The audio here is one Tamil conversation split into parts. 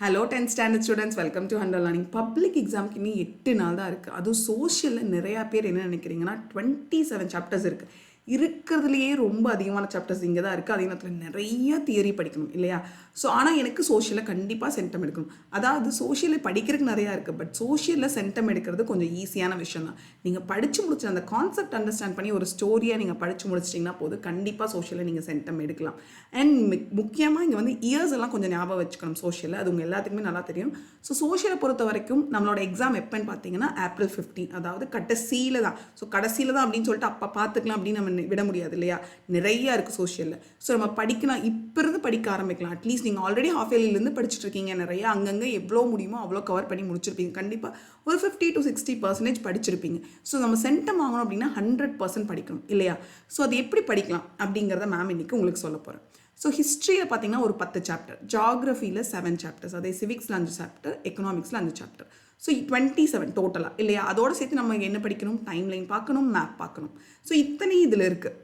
Hello 10th standard students, welcome to Hunter learning. Public எக்ஸாம்க்கு இன்னும் 8 நாள் தான் இருக்குது. அதுவும் சோஷியலில் நிறையா பேர் என்ன நினைக்கிறீங்கன்னா 27 சாப்டர்ஸ் இருக்குது. இருக்கிறதுலையே ரொம்ப அதிகமான சாப்டர்ஸ் இங்கே தான் இருக்குது. அதே நேரத்தில் நிறைய தியரி படிக்கணும் இல்லையா? ஸோ ஆனால் எனக்கு சோஷியலில் கண்டிப்பாக சென்டம் எடுக்கணும். அதாவது சோஷியலில் படிக்கிறதுக்கு நிறையா இருக்குது, பட் சோஷியலில் சென்டம் எடுக்கிறது கொஞ்சம் ஈஸியான விஷயம் தான். நீங்கள் படித்து முடிச்சு அந்த கான்செப்ட் அண்டர்ஸ்டாண்ட் பண்ணி ஒரு ஸ்டோரியாக நீங்கள் படித்து முடிச்சிட்டிங்கன்னா போது கண்டிப்பாக சோஷியலில் நீங்கள் சென்டம் எடுக்கலாம். அண்ட் முக்கியமாக இங்கே வந்து இயர்ஸ் எல்லாம் கொஞ்சம் ஞாபகம் வச்சுக்கணும் சோஷியலில். அது உங்கள் எல்லாத்துக்குமே நல்லா தெரியும். ஸோ சோஷியலை பொறுத்த வரைக்கும் நம்மளோட எக்ஸாம் எப்போன்னு பார்த்தீங்கன்னா April 15, அதாவது கடைசியில் தான். ஸோ கடைசியில் தான் அப்படின்னு சொல்லிட்டு அப்போ பார்த்துக்கலாம் அப்படின்னு நம்ம விட முடியாது இல்லையா? நிறையா இருக்குது சோஷியலில். ஸோ நம்ம படிக்கலாம், இப்போ இருந்து படிக்க ஆரம்பிக்கலாம். அட்லீஸ்ட் நீங்கள் ஆல்ரெடி ஹாஃப் இயர்லிலேருந்து படிச்சுட்டு இருக்கீங்க. நிறையா அங்கங்கே எவ்வளோ முடியுமோ அவ்வளோ கவர் பண்ணி முடிச்சிருப்பீங்க. கண்டிப்பாக ஒரு 50 to 60% படிச்சிருப்பீங்க. ஸோ நம்ம சென்டம் வாங்கணும் அப்படின்னா 100% படிக்கணும் இல்லையா? ஸோ அது எப்படி படிக்கலாம் அப்படிங்கிறத மேம் இன்றைக்கி உங்களுக்கு சொல்ல போகிறேன். ஸோ ஹிஸ்ட்ரியில் பார்த்தீங்கன்னா ஒரு 10 சாப்டர், ஜாகிரஃபியில் 7 சாப்டர்ஸ், அதே சிவிக்ஸில் 5 சாப்டர், எக்கனாமிக்ஸில் 5 சாப்டர். ஸோ 27 டோட்டலாக இல்லையா? அதோடு சேர்த்து நம்ம என்ன படிக்கணும்? டைம் லைன் பார்க்கணும், மேப் பார்க்கணும். ஸோ இத்தனை இதில் இருக்குது.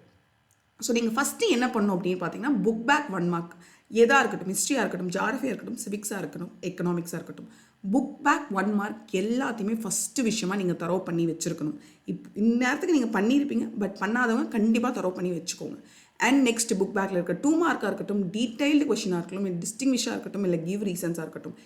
ஸோ நீங்கள் ஃபஸ்ட்டு என்ன பண்ணணும் அப்படின்னு பார்த்தீங்கன்னா புக் பேக் 1 மார்க் எதாக இருக்கட்டும், ஹிஸ்ட்ரியாக இருக்கட்டும், ஜாகிரஃபியாக இருக்கட்டும், சிவிக்ஸாக இருக்கட்டும், எக்கனாமிக்ஸாக இருக்கட்டும், புக் பேக் 1 மார்க் எல்லாத்தையுமே ஃபஸ்ட்டு விஷயமா நீங்கள் தரவு பண்ணி வச்சுருக்கணும். இந்த நேரத்துக்கு நீங்கள் பண்ணியிருப்பீங்க, பட் பண்ணாதவங்க கண்டிப்பாக தரவு பண்ணி வச்சுக்கோங்க. அண்ட் நெக்ஸ்ட் புக் பேக்கில் இருக்க 2 மார்க்காக இருக்கட்டும், டீட்டெயில்டு கொஷினாக இருக்கட்டும், இல்லை டிஸ்டிங்விஷாக இருக்கட்டும், இல்லை கிவ் ரீசன்ஸாக இருக்கட்டும்,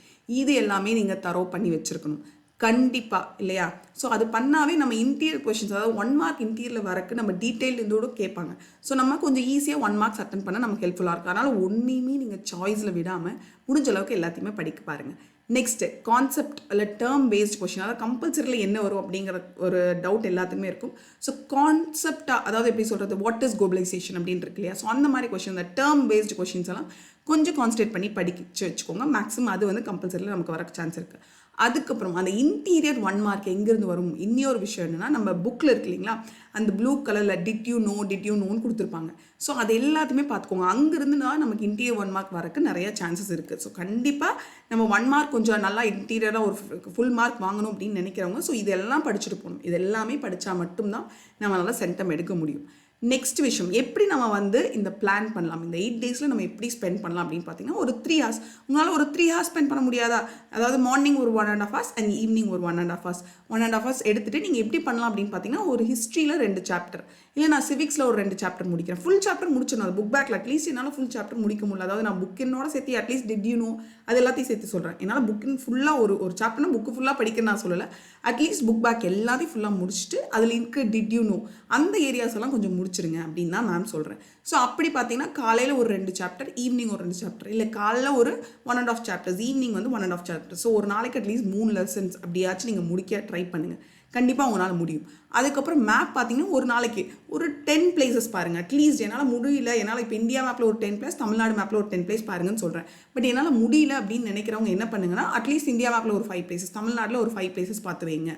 இது எல்லாமே நீங்கள் தரவு பண்ணி வச்சுருக்கணும் கண்டிப்பாக இல்லையா? ஸோ அது பண்ணாவே நம்ம இன்டீரியர் கொஷின்ஸ், அதாவது 1 மார்க் இன்டீரியரில் வரக்கு நம்ம டீட்டெயில் இருந்தோட கேட்பாங்க. ஸோ நம்ம கொஞ்சம் ஈஸியாக 1 மார்க்ஸ் அட்டன் பண்ண நமக்கு ஹெல்ப்ஃபுல்லாக இருக்கும். அதனால் ஒன்றையுமே நீங்கள் சாய்ஸில் விடாமல் முடிஞ்ச அளவுக்கு எல்லாத்தையுமே படிக்க பாருங்கள். நெக்ஸ்ட்டு கான்செப்ட் இல்லை டேர்ம் பேஸ்ட் கொஷின், அதாவது கம்பல்சரியில் என்ன வரும் அப்படிங்கிற ஒரு டவுட் எல்லாத்துக்குமே இருக்கும். ஸோ கான்செப்டாக, அதாவது எப்படி சொல்கிறது, வாட் இஸ் குளோபலைசேஷன் அப்படின்னு இருக்கு இல்லையா? ஸோ அந்த மாதிரி கொஷின், இந்த டேர்ம் பேஸ்டு கொஷின்ஸ் எல்லாம் கொஞ்சம் கான்சன்ட்ரேட் பண்ணி படிச்சு வச்சுக்கோங்க. மேக்ஸிமம் அது வந்து கம்பல்சரியில் நமக்கு வர சான்ஸ் இருக்குது. அதுக்கப்புறம் அந்த இன்டீரியர் 1 மார்க் எங்கேருந்து வரும்? இன்னொரு விஷயம் என்னென்னா, நம்ம புக்கில் இருக்கு இல்லைங்களா, அந்த ப்ளூ கலரில் டிட் யூ நோன்னு கொடுத்துருப்பாங்க. ஸோ அது எல்லாத்தையுமே பார்த்துக்கோங்க. அங்கேருந்துனா நமக்கு இன்டீரியர் 1 மார்க் வரக்கு நிறைய சான்சஸ் இருக்குது. ஸோ கண்டிப்பாக நம்ம 1 மார்க் கொஞ்சம் நல்லா இன்டீரியராக ஒரு ஃபுல் மார்க் வாங்கணும் அப்படின்னு நினைக்கிறவங்க ஸோ இதெல்லாம் படிச்சுட்டு போகணும். இது எல்லாமே படித்தா மட்டும்தான் நம்மளால் சென்டம் எடுக்க முடியும். நெக்ஸ்ட் விஷயம், எப்படி நம்ம வந்து இந்த பிளான் பண்ணலாம், இந்த 8 டேஸில் நம்ம எப்படி ஸ்பெண்ட் பண்ணலாம் அப்படின்னு பார்த்தீங்கன்னா, ஒரு 3 hours உங்களால் ஒரு 3 hours ஸ்பெண்ட் பண்ண முடியாதா? அதாவது மார்னிங் ஒரு 1.5 hours அண்ட் ஈவினிங் ஒரு 1.5 hours 1.5 hours எடுத்துகிட்டு நீங்கள் எப்படி பண்ணலாம் அப்படின்னு பார்த்தீங்கன்னா, ஒரு ஹிஸ்ட்ரியில் 2 சாப்டர், இல்லை நான் சிவிக்ஸில் ஒரு 2 சாப்டர் முடிக்கிறேன். ஃபுல் சாப்டர் முடிச்சிடணும். அது புக் பேக்கில் அட்லீஸ்ட் என்னால் ஃபுல் சாப்டர் முடிக்க முடியல. அதாவது நான் புக்கினோட சேர்த்து அட்லீஸ்ட் டிட் யூ நோ அது எல்லாத்தையும் சேர்த்து சொல்கிறேன். என்னால் புக்கின் ஃபுல்லாக ஒரு சாப்டர்னா புக்கு ஃபுல்லாக படிக்க நான் சொல்லலை. அட்லீஸ்ட் புக் பேக் எல்லாத்தையும் ஃபுல்லாக முடிச்சுட்டு அதில் இருக்க டிட் யூ நோ அந்த ஏரியாஸ் எல்லாம் கொஞ்சம் முடிச்சிருங்க அப்படின்னு தான் மேம் சொல்கிறேன். ஸோ அப்படி பார்த்தீங்கன்னா காலையில் ஒரு 2 சாப்டர், ஈவினிங் ஒரு 2 சாப்டர், இல்லை காலைல ஒரு 1.5 சாப்டர்ஸ், ஈவினிங் வந்து 1.5 சாப்டர். ஸோ ஒரு நாளைக்கு அட்லீஸ்ட் 3 லெசன்ஸ் அப்படியாச்சும் நீங்கள் முடிக்க ட்ரை பண்ணுங்கள். கண்டிப்பாக உங்களால் முடியும். அதுக்கப்புறம் மேப் பார்த்தீங்கன்னா ஒரு நாளைக்கு ஒரு 10 பிளேசஸ் பாருங்கள். அட்லீஸ்ட் என்னால் முடியல, என்னால் இப்போ இந்தியா மேப்பில் ஒரு 10 பிளேஸ், தமிழ்நாடு மேப்பில் ஒரு 10 பிளேஸ் பாருங்கன்னு சொல்கிறேன். பட் என்னால் முடியல அப்படின்னு நினைக்கிறவங்க என்ன பண்ணுங்கன்னா, அட்லீஸ்ட் இந்தியா மேப்பில் ஒரு 5 பிளேசஸ், தமிழ்நாட்டில் ஒரு 5 பிளேசஸ் பார்த்து வைங்க.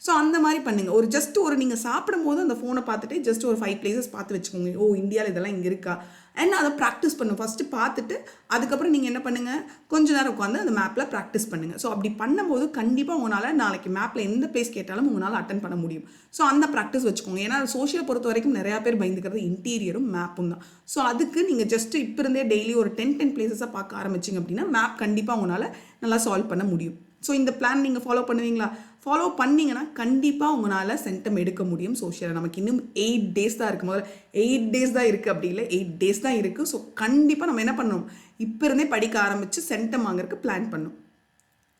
ஸோ அந்த மாதிரி பண்ணுங்கள். ஒரு ஜஸ்ட் ஒரு நீங்கள் சாப்பிடும்போது அந்த ஃபோனை பார்த்துட்டு ஜஸ்ட் ஒரு 5 பிளேசஸ் பார்த்து வச்சுக்கோங்க. ஓ, இந்தியாவில் இதெல்லாம் இங்கே இருக்கா அண்ட் அதை ப்ராக்டிஸ் பண்ணும். ஃபஸ்ட்டு பார்த்துட்டு அதுக்கப்புறம் நீங்கள் என்ன பண்ணுங்கள், கொஞ்ச நேரம் உட்காந்து அந்த மேப்பில் ப்ராக்டிஸ் பண்ணுங்கள். ஸோ அப்படி பண்ணும்போது கண்டிப்பாக உங்களால் நாளைக்கு மேப்பில் எந்த பிளேஸ் கேட்டாலும் உங்களால் அட்டன் பண்ண முடியும். ஸோ அந்த ப்ராக்டிஸ் வச்சுக்கோங்க. ஏன்னா சோஷியலை பொறுத்த வரைக்கும் நிறையா பேர் பயந்துக்கிறது இன்டீரியரும் மேப்பும் தான். ஸோ அதுக்கு நீங்கள் ஜஸ்ட்டு இப்போ இருந்தே டெய்லி ஒரு 10 பிளேசஸாக பார்க்க ஆரம்பிச்சிங்க அப்படின்னா மேப் கண்டிப்பாக உங்களால் நல்லா சால்வ் பண்ண முடியும். ஸோ இந்த பிளான் நீங்கள் ஃபாலோ பண்ணுவீங்களா? ஃபாலோ பண்ணிங்கன்னா கண்டிப்பாக உங்களால் சென்டம் எடுக்க முடியும் சோஷியலில். நமக்கு இன்னும் 8 டேஸ் தான் இருக்குது. முதல்ல 8 டேஸ் தான் இருக்குது, அப்படி இல்லை 8 டேஸ் தான் இருக்குது. ஸோ கண்டிப்பாக நம்ம என்ன பண்ணணும், இப்போ இருந்தே படிக்க ஆரம்பித்து சென்டம் வாங்குறதுக்கு பிளான் பண்ணணும்.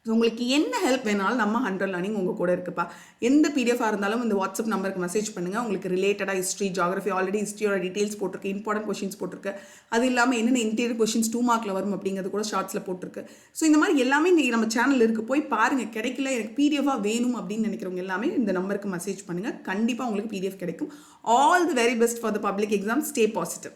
ஸோ உங்களுக்கு என்ன ஹெல்ப் வேணாலும் நம்ம ஹண்டர் லேர்னிங் உங்கள் கூட இருக்குப்பா. எந்த பிடிஎஃபாக இருந்தாலும் இந்த வாட்ஸ்அப் நம்பருக்கு மெசேஜ் பண்ணுங்கள். உங்களுக்கு ரிலேட்டடாக ஹிஸ்ட்ரி, ஜாகிரஃபி, ஆல்ரெடி ஹிஸ்ட்ரியோட டீட்டெயில்ஸ் போட்டிருக்கு, இம்பார்ட்டன்ட் கொஷின்ஸ் போட்டிருக்கு. அது இல்லாமல் என்னென்ன இன்டீரியர் கொஷின்ஸ் 2 மார்க்கில் வரும் அப்படிங்கிறது கூட ஷார்ட்ஸில் போட்டிருக்கு. ஸோ இந்த மாதிரி எல்லாமே இன்றைக்கி நம்ம சேனல் இருக்குது, போய் பாருங்கள். கிடைக்கல, எனக்கு பிடிஎஃபாக வேணும் அப்படின்னு நினைக்கிறவங்க எல்லாமே இந்த நம்பருக்கு மெசேஜ் பண்ணுங்கள். கண்டிப்பாக உங்களுக்கு பிடிஎஃப் கிடைக்கும். All the very best for the public exam. Stay positive.